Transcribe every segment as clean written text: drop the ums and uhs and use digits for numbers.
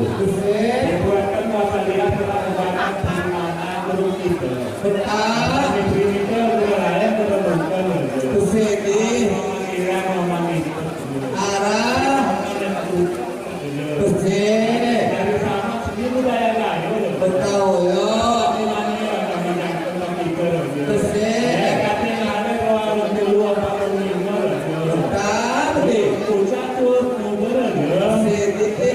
Dibuatkan kembali perlakuan di mana guru kita. Betul. Itu wilayah terbentuk. Kusedi. Kira ngomong itu. Arah. Kusedi. Dari sama sendiri budaya lain. Betul yo. Kusedi. Katanya ada kalau di luar Papua Timur. Betul. Pusat tuh nomor ya. Kusedi.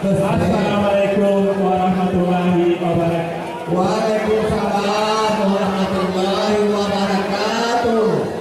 Assalamualaikum warahmatullahi wabarakatuh. Waalaikumsalam warahmatullahi wabarakatuh.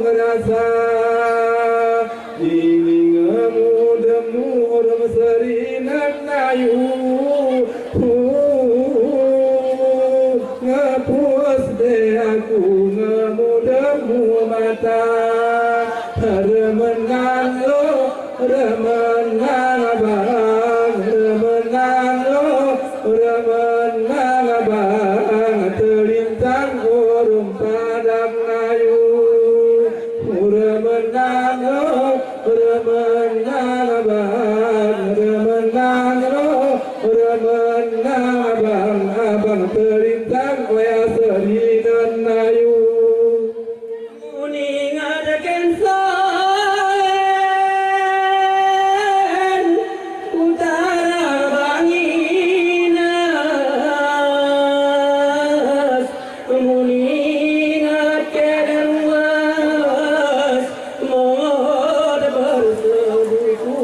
ngerasa Ilingamu demu orang serinan ayu Ngapus deh aku ngemudemu mata Remenang lo, remenang abang Remenang lo, remenang abang Terlintang urung padang layu Remenang lo, remenang abang Remenang lo, remenang abang Abang terlintang waya serinan layu Kuning ada kensan utara banginas kuning ada keluas mod bersebuku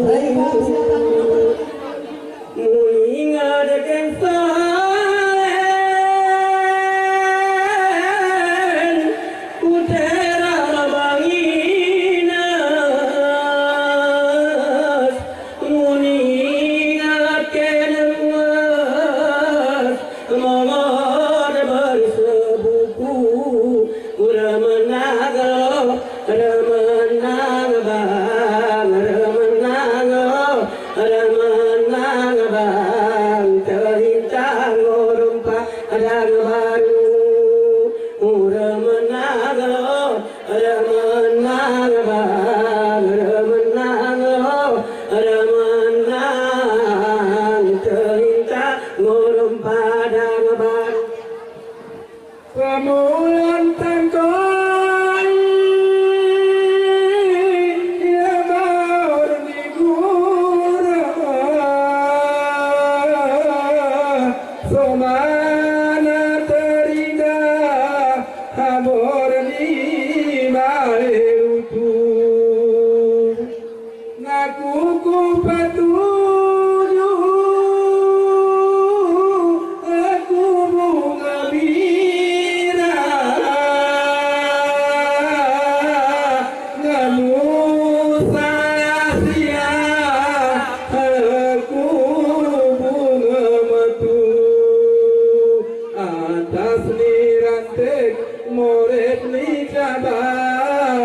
kuning ada kensan utara banginas kuning keluas mod bersebuku remenang remenang bang remenang remenang bang terhintang urung padang baru remenang remenang bang remenang remenang terhintang urung padang baru Kemuliaan tangkoi ya maur di gura somana terindah habor di malutu ngaku ku patuju aku bunga bira ngamu saya sia aku bunga metu atas ni ranting murid ni cabang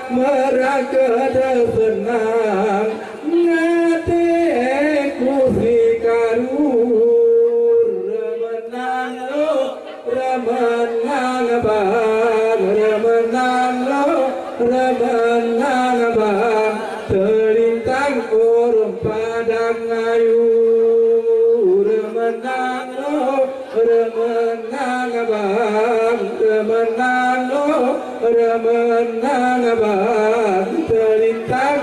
meraka senang ngate kusi karur remenang lo remenang bang remenang lo remenang bang terlintang urung padang ayu remenang lo remenang bang remenang lo remenang bang terlintang